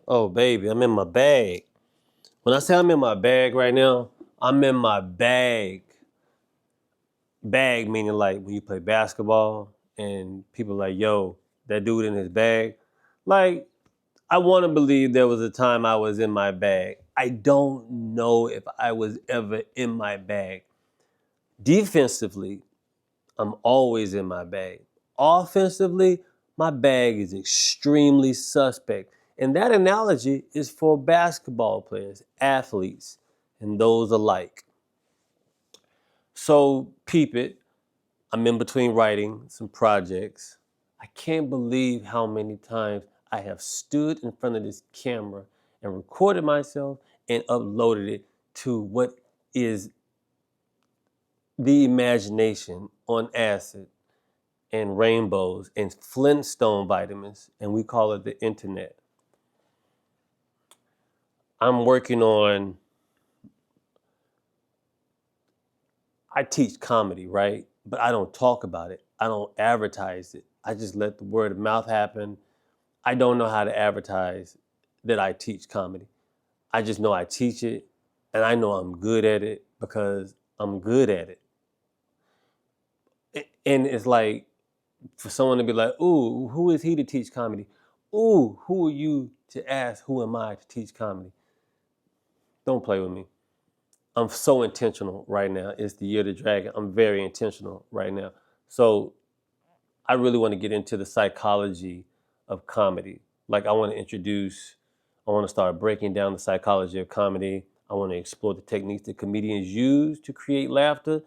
Oh, baby, I'm in my bag. When I say I'm in my bag right now, I'm in my bag. Bag meaning like when you play basketball and people like, yo, that dude in his bag. Like, I want to believe there was a time I was in my bag. I don't know if I was ever in my bag. Defensively, I'm always in my bag. Offensively, my bag is extremely suspect. And that analogy is for basketball players, athletes, and those alike. So, peep it. I'm in between writing some projects. I can't believe how many times I have stood in front of this camera and recorded myself and uploaded it to what is the imagination on acid and rainbows and Flintstone vitamins, and we call it the internet. I'm working on, I teach comedy, right? But I don't talk about it. I don't advertise it. I just let the word of mouth happen. I don't know how to advertise that I teach comedy. I just know I teach it, and I know I'm good at it because I'm good at it. And it's like for someone to be like, ooh, who is he to teach comedy? Ooh, who are you to ask, who am I to teach comedy? Don't play with me. I'm so intentional right now. It's the year of the dragon. I'm very intentional right now. So I really want to get into the psychology of comedy. Like I want to start breaking down the psychology of comedy. I want to explore the techniques that comedians use to create laughter.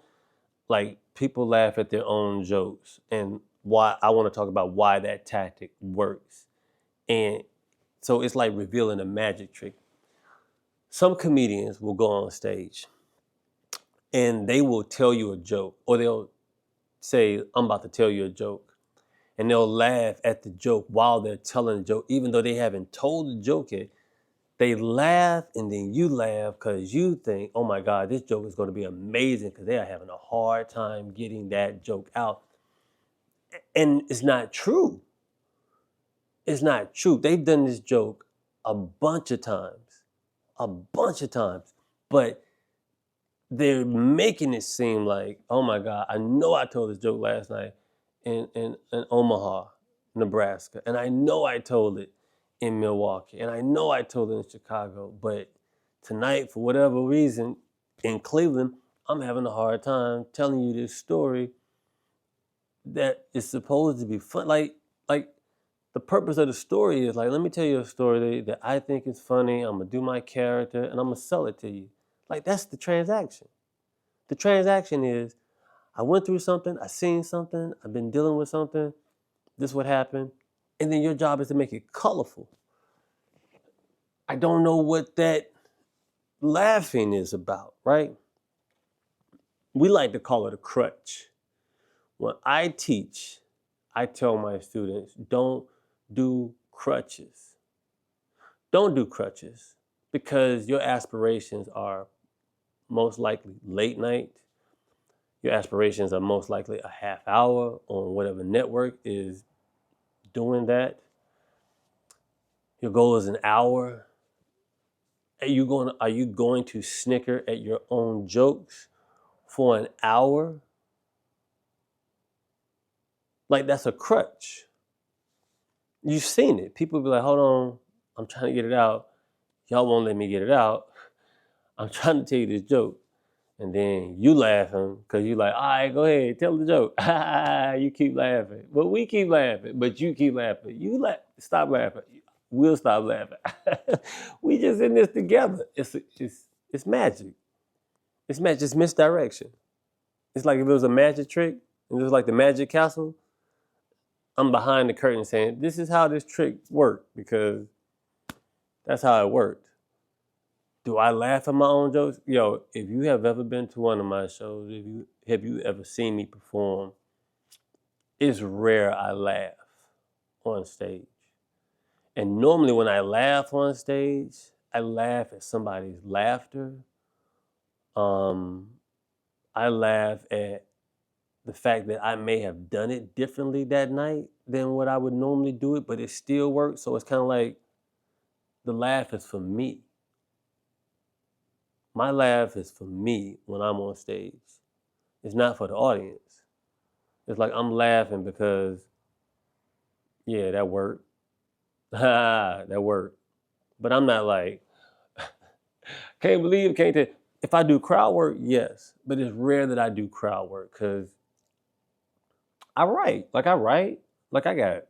Like people laugh at their own jokes and why I want to talk about why that tactic works. And so it's like revealing a magic trick. Some comedians will go on stage and they will tell you a joke or they'll say, I'm about to tell you a joke. And they'll laugh at the joke while they're telling the joke, even though they haven't told the joke yet. They laugh and then you laugh because you think, oh my God, this joke is going to be amazing because they are having a hard time getting that joke out. And it's not true. It's not true. They've done this joke a bunch of times, a bunch of times. But they're making it seem like, oh my God, I know I told this joke last night in Omaha, Nebraska. And I know I told it in Milwaukee. And I know I told it in Chicago. But tonight, for whatever reason, in Cleveland, I'm having a hard time telling you this story that is supposed to be fun. Like the purpose of the story is like, let me tell you a story that I think is funny. I'm gonna do my character and I'm gonna sell it to you. Like that's the transaction. The transaction is I went through something, I seen something, I've been dealing with something, this would happen, and then your job is to make it colorful. I don't know what that laughing is about, right? We like to call it a crutch. When I teach, I tell my students, don't do crutches. Don't do crutches because your aspirations are most likely late night. Your aspirations are most likely a half hour on whatever network is doing that. Your goal is an hour. Are you going to snicker at your own jokes for an hour? Like that's a crutch. You've seen it. People be like, hold on, I'm trying to get it out. Y'all won't let me get it out. I'm trying to tell you this joke. And then you laughing because you like, all right, go ahead, tell the joke. You keep laughing. But we keep laughing, but you keep laughing. Stop laughing. We'll stop laughing. We just in this together. It's magic. It's magic. It's misdirection. It's like if it was a magic trick and it was like the magic castle. I'm behind the curtain saying, this is how this trick worked because that's how it worked. Do I laugh at my own jokes? Yo, if you have ever been to one of my shows, if you have you ever seen me perform, it's rare I laugh on stage. And normally when I laugh on stage, I laugh at somebody's laughter. Um, I laugh at the fact that I may have done it differently that night than what I would normally do it, but it still works. So it's kind of like the laugh is for me. My laugh is for me when I'm on stage. It's not for the audience. It's like I'm laughing because, yeah, that worked. That worked. But I'm not like, can't believe, can't tell. If I do crowd work, yes. But it's rare that I do crowd work because I write. Like I got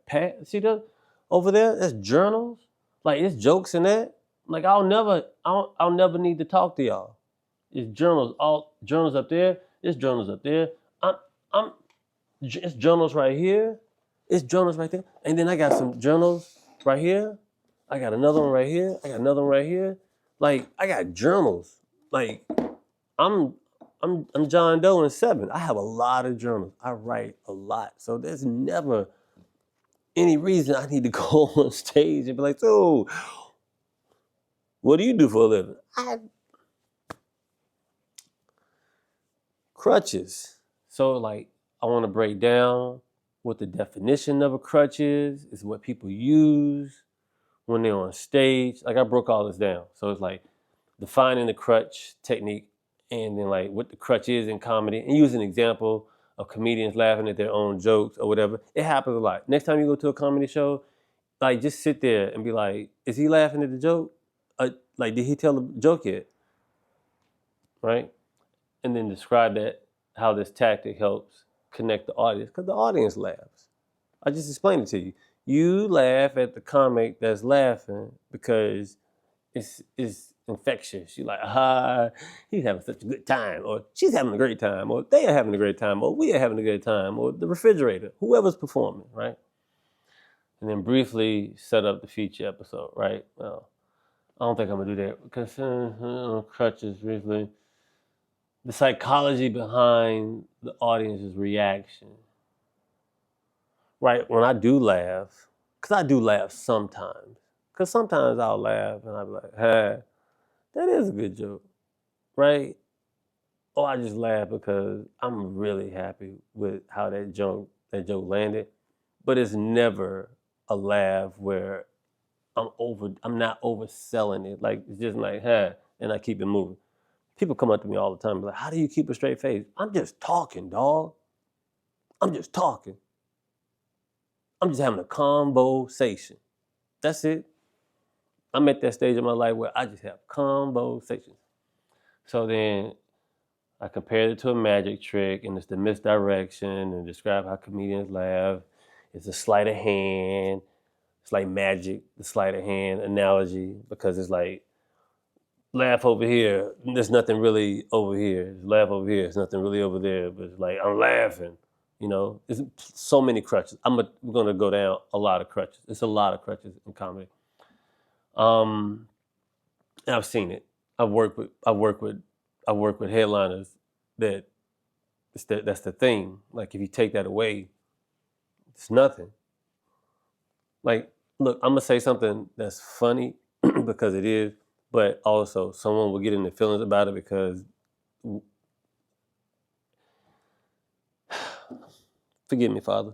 see that over there? That's journals. Like it's jokes in that. Like I'll never need to talk to y'all. It's journals, all journals up there. It's journals up there. I'm it's journals right here. It's journals right there. And then I got some journals right here. I got another one right here. I got another one right here. Like I got journals. Like I'm I'm John Doe in 7. I have a lot of journals. I write a lot. So there's never any reason I need to go on stage and be like, so what do you do for a living? Crutches. So like I want to break down what the definition of a crutch is what people use when they're on stage. Like I broke all this down. So it's like defining the crutch technique and then like what the crutch is in comedy and use an example of comedians laughing at their own jokes or whatever. It happens a lot. Next time you go to a comedy show, like just sit there and be like, is he laughing at the joke? Like did he tell the joke yet? Right? And then describe that, how this tactic helps connect the audience, because the audience laughs. I just explained it to you. You laugh at the comic that's laughing because it's infectious. You're like, he's having such a good time, or she's having a great time, or they are having a great time, or we are having a good time, or the refrigerator, whoever's performing, right? And then briefly set up the feature episode, right? Well, I don't think I'm gonna do that because crutches briefly. The psychology behind the audience's reaction. Right, when I do laugh, because I do laugh sometimes. Because sometimes I'll laugh and I'll be like, hey, that is a good joke, right? Or I just laugh because I'm really happy with how that joke landed. But it's never a laugh where I'm not overselling it. Like it's just like, hey, and I keep it moving. People come up to me all the time and be like, how do you keep a straight face? I'm just talking, dog. I'm just talking. I'm just having a conversation. That's it. I'm at that stage of my life where I just have conversations. So then I compared it to a magic trick, and it's the misdirection, and describe how comedians laugh. It's a sleight of hand. It's like magic, the sleight of hand analogy, because it's like laugh over here. There's nothing really over here. Laugh over here. There's nothing really over there. But it's like I'm laughing. You know, there's so many crutches. We're gonna go down a lot of crutches. It's a lot of crutches in comedy. And I've seen it. I work with headliners that's the thing. Like if you take that away, it's nothing. Like, look, I'm gonna say something that's funny because it is, but also someone will get in their feelings about it because forgive me, Father.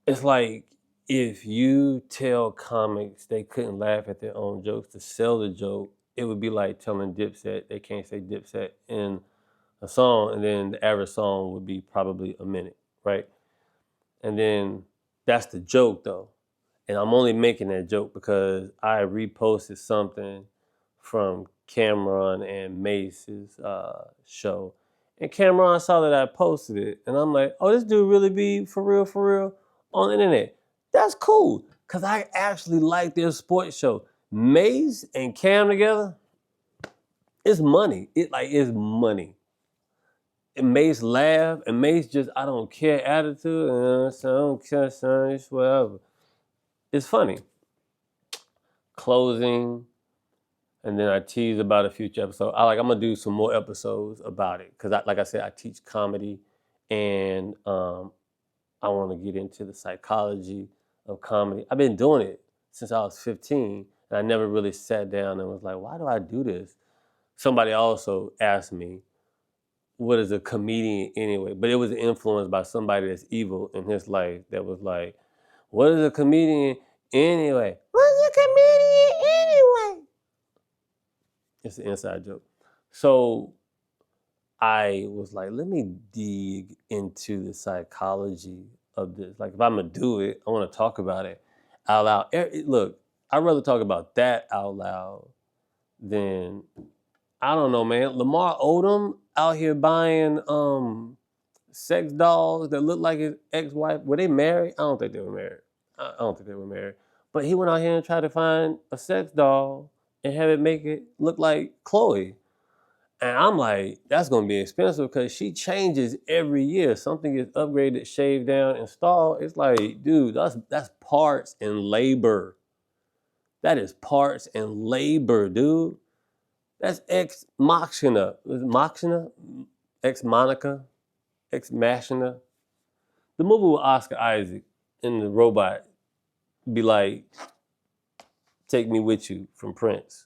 It's like if you tell comics they couldn't laugh at their own jokes to sell the joke, it would be like telling Dipset they can't say Dipset in a song, and then the average song would be probably a minute, right? And then that's the joke though. And I'm only making that joke because I reposted something from Cameron and Mace's show. And Cameron saw that I posted it. And I'm like, oh, this dude really be for real on the internet. That's cool. Because I actually like their sports show. Mace and Cam together, it's money. It's money. And Mace laugh, and Mace just, I don't care attitude. I don't care, son, it's whatever. It's funny. Closing, and then I tease about a future episode. I'm gonna do some more episodes about it because, like I said, I teach comedy, and I want to get into the psychology of comedy. I've been doing it since I was 15, and I never really sat down and was like, why do I do this? Somebody also asked me, what is a comedian anyway? But it was influenced by somebody that's evil in his life that was like, what is a comedian? Anyway, what's a comedian anyway? It's an inside joke. So I was like, let me dig into the psychology of this. Like, if I'm gonna do it, I want to talk about it out loud. Look, I'd rather talk about that out loud than, I don't know, man. Lamar Odom out here buying sex dolls that look like his ex-wife. Were they married? I don't think they were married. I don't think they were married. But he went out here and tried to find a sex doll and have it make it look like Chloe. And I'm like, that's gonna be expensive because she changes every year. Something is upgraded, shaved down, installed. It's like, dude, that's parts and labor. That is parts and labor, dude. That's ex machina. Was it machina? Ex Monica? Ex machina? The movie with Oscar Isaac and the robot be like, take me with you from Prince.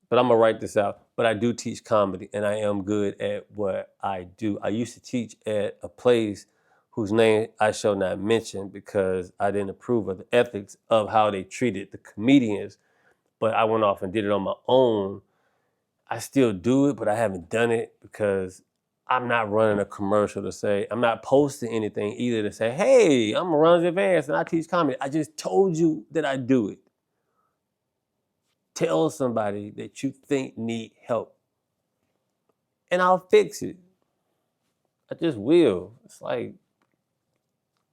But I'm gonna write this out. But I do teach comedy and I am good at what I do. I used to teach at a place whose name I shall not mention because I didn't approve of the ethics of how they treated the comedians. But I went off and did it on my own. I still do it, but I haven't done it because I'm not running a commercial to say, I'm not posting anything either to say, hey, I'm Ron Advance and I teach comedy. I just told you that I do it. Tell somebody that you think need help and I'll fix it. I just will. It's like,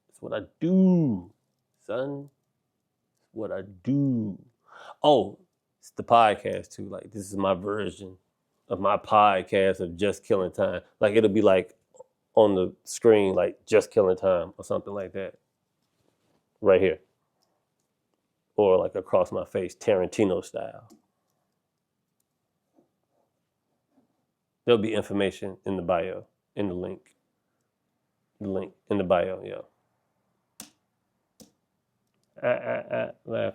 it's what I do, son. It's what I do. Oh, it's the podcast too. Like, this is my version of my podcast of Just Killing Time. Like, it'll be like on the screen, like Just Killing Time or something like that. Right here. Or like across my face, Tarantino style. There'll be information in the bio, in the link. The link in the bio, yeah. Laugh.